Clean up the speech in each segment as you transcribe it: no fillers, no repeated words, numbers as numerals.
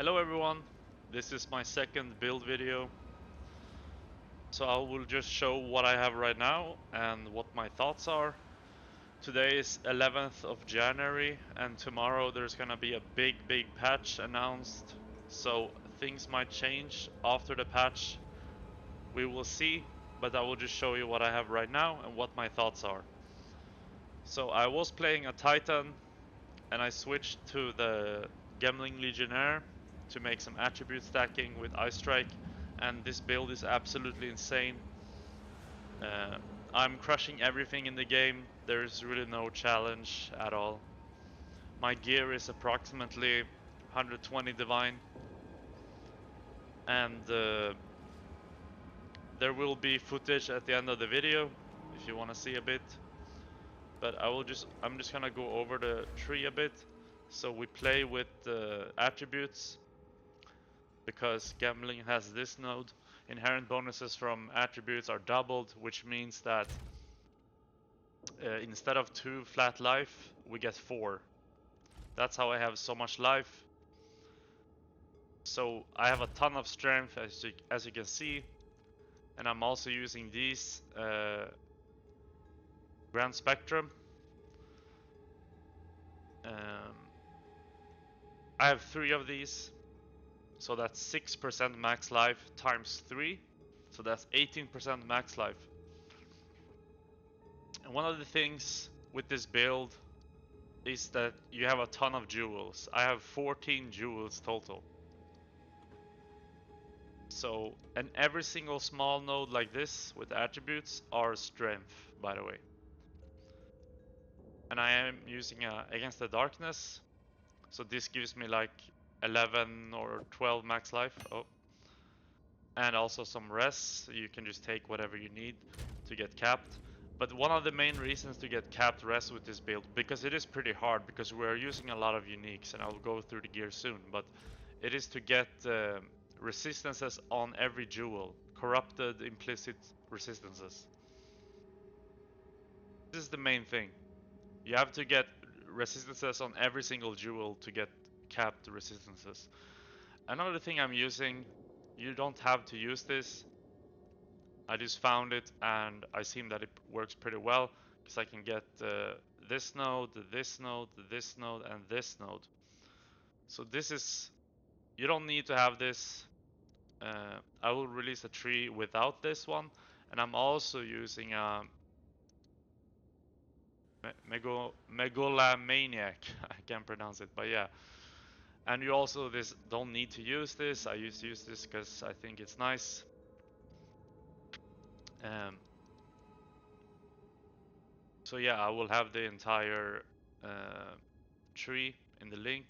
Hello everyone, this is my second build video. So I will just show what I have right now and what my thoughts are. Today is 11th of January and tomorrow there's gonna be a big patch announced. So things might change after the patch. We will see, but I will just show you what I have right now and what my thoughts are. So I was playing a Titan and I switched to the Gemling Legionnaire to make some attribute stacking with Ice Strike, and this build is absolutely insane. Uh, I'm crushing everything in the game, there's really no challenge at all. My gear is approximately 120 divine, and there will be footage at the end of the video if you want to see a bit. But I'm just gonna go over the tree a bit. So we play with the attributes because Gemling has this node. Inherent bonuses from attributes are doubled, which means that instead of 2 flat life, we get 4. That's how I have so much life. So I have a ton of strength, as you can see, and I'm also using these Grand Spectrum. I have 3 of these, so that's 6% max life times 3, so that's 18% max life. And one of the things with this build is that you have a ton of jewels. I have 14 jewels total. So, and every single small node like this with attributes are strength, by the way. And I am using Against the Darkness, so this gives me like 11 or 12 max life. Oh. And also some res, so you can just take whatever you need to get capped. But one of the main reasons to get capped res with this build, because it is pretty hard, because we're using a lot of uniques, and I'll go through the gear soon, but it is to get resistances on every jewel, corrupted implicit resistances. This is the main thing. You have to get resistances on every single jewel to get capped resistances. Another thing I'm using, you don't have to use this. I just found it and I seen that it works pretty well because I can get this node, this node, this node, and this node. So this is, you don't need to have this. I will release a tree without this one, and I'm also using a Megalomaniac. I can't pronounce it, but yeah. And you also don't need to use this. I used to use this because I think it's nice. So yeah, I will have the entire tree in the link.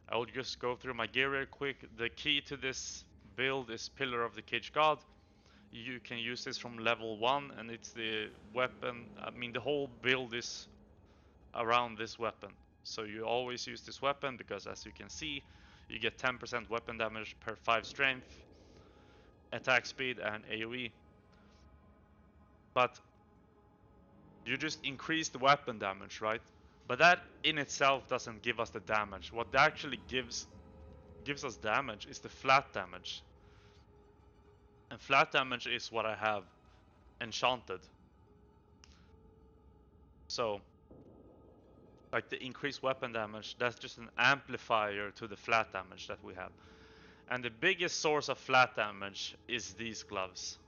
I will just go through my gear real quick. The key to this build is Pillar of the Cage God. You can use this from level 1 and it's the weapon. I mean, the whole build is around this weapon. So you always use this weapon because, as you can see, you get 10% weapon damage per 5 strength, attack speed, and AoE. But you just increase the weapon damage, right? But that in itself doesn't give us the damage. What actually gives us damage is the flat damage. And flat damage is what I have enchanted. So, like the increased weapon damage, that's just an amplifier to the flat damage that we have. And the biggest source of flat damage is these gloves.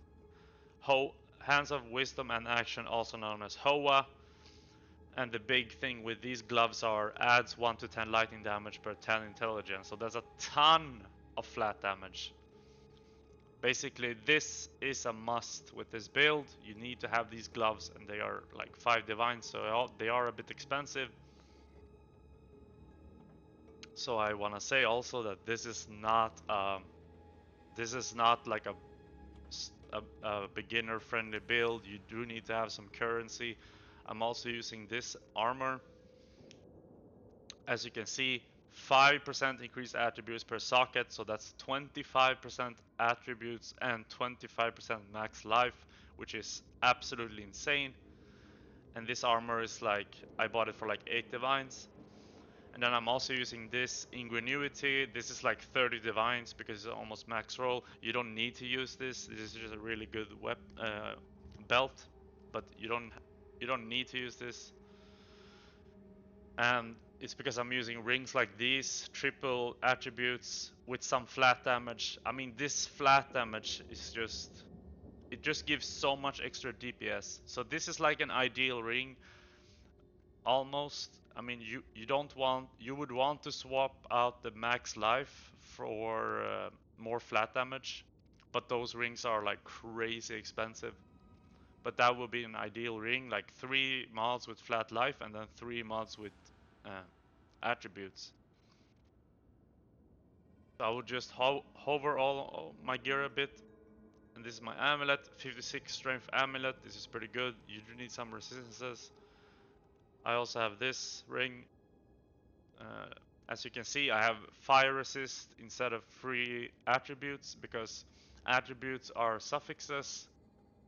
Hands of Wisdom and Action, also known as HOA. And the big thing with these gloves are adds 1 to 10 lightning damage per 10 intelligence. So there's a ton of flat damage. Basically, this is a must with this build. You need to have these gloves, and they are like 5 divine, so they are a bit expensive. So I want to say also that this is not like a beginner-friendly build. You do need to have some currency. I'm also using this armor. As you can see, 5% increased attributes per socket, so that's 25% attributes and 25% max life, which is absolutely insane. And this armor is like, I bought it for like 8 divines. And then I'm also using this Ingenuity. This is like 30 divines because it's almost max roll. You don't need to use this. This is just a really good belt, but you don't need to use this. And it's because I'm using rings like these, triple attributes with some flat damage. I mean, this flat damage is just, it just gives so much extra DPS. So this is like an ideal ring, almost. I mean, you would want to swap out the max life for more flat damage, but those rings are like crazy expensive. But that would be an ideal ring, like 3 mods with flat life and then 3 mods with attributes. So I would just hover all my gear a bit. And this is my amulet, 56 strength amulet. This is pretty good. You do need some resistances. I also have this ring. As you can see, I have fire resist instead of 3 attributes because attributes are suffixes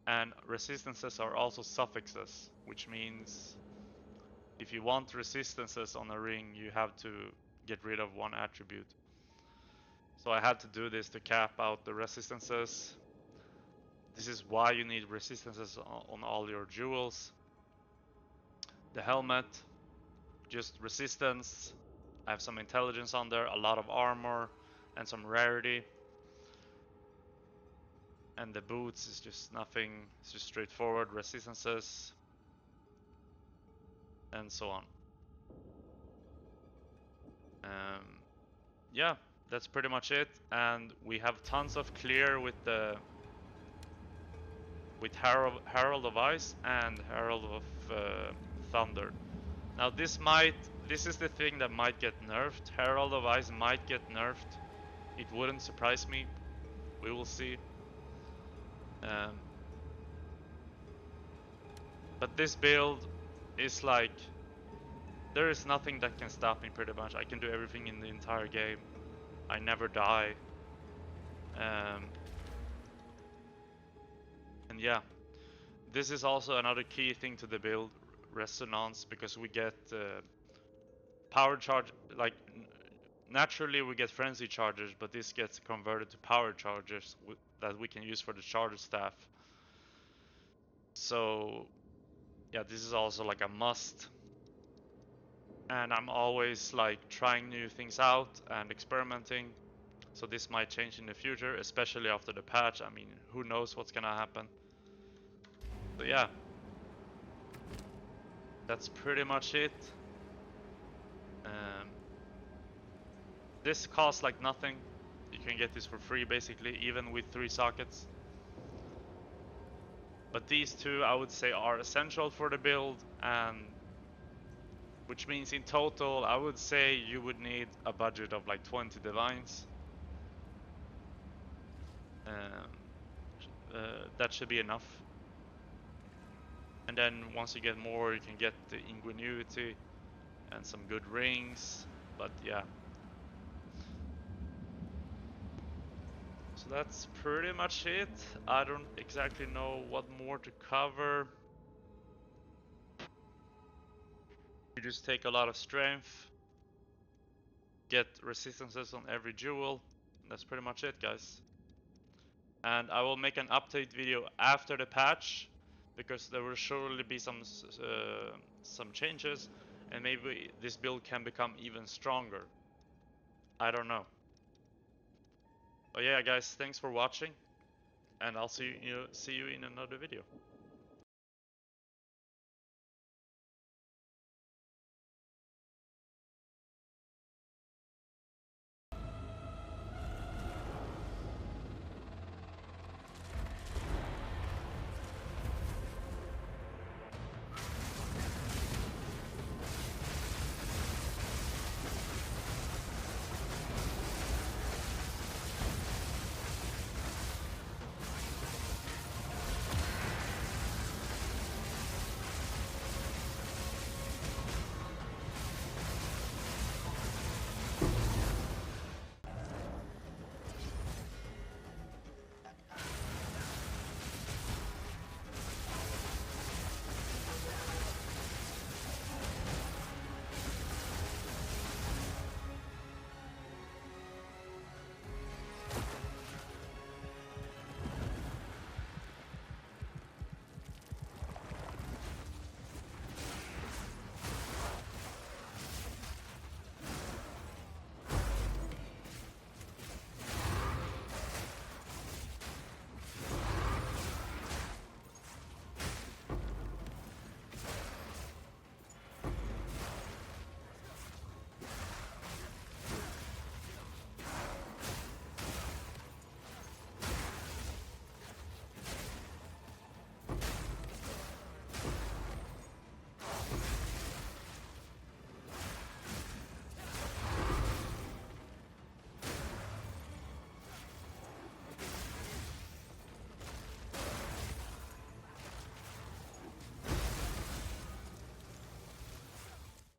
and resistances are also suffixes, which means if you want resistances on a ring, you have to get rid of 1 attribute. So I had to do this to cap out the resistances. This is why you need resistances on all your jewels. The helmet, just resistance. I have some intelligence on there, a lot of armor, and some rarity. And the boots is just nothing, it's just straightforward resistances, and so on. Yeah, that's pretty much it. And we have tons of clear with Herald of Ice and Herald of Thunder. Now this is the thing that might get nerfed. Herald of Ice might get nerfed. It wouldn't surprise me. We will see. But this build is like, there is nothing that can stop me pretty much. I can do everything in the entire game. I never die. And yeah, this is also another key thing to the build, resonance, because we get power charge, like naturally we get frenzy chargers, but this gets converted to power chargers that we can use for the charger staff. So yeah, this is also like a must. And I'm always like trying new things out and experimenting. So this might change in the future, especially after the patch. I mean, who knows what's gonna happen. So yeah, that's pretty much it. This costs like nothing. You can get this for free basically, even with 3 sockets. But these 2 I would say are essential for the build, and which means in total I would say you would need a budget of like 20 divines. That should be enough. And then once you get more, you can get the Ingenuity and some good rings. But yeah. So that's pretty much it. I don't exactly know what more to cover. You just take a lot of strength, get resistances on every jewel. That's pretty much it, guys. And I will make an update video after the patch, because there will surely be some changes, and maybe this build can become even stronger. I don't know. But yeah, guys, thanks for watching, and I'll see you in another video.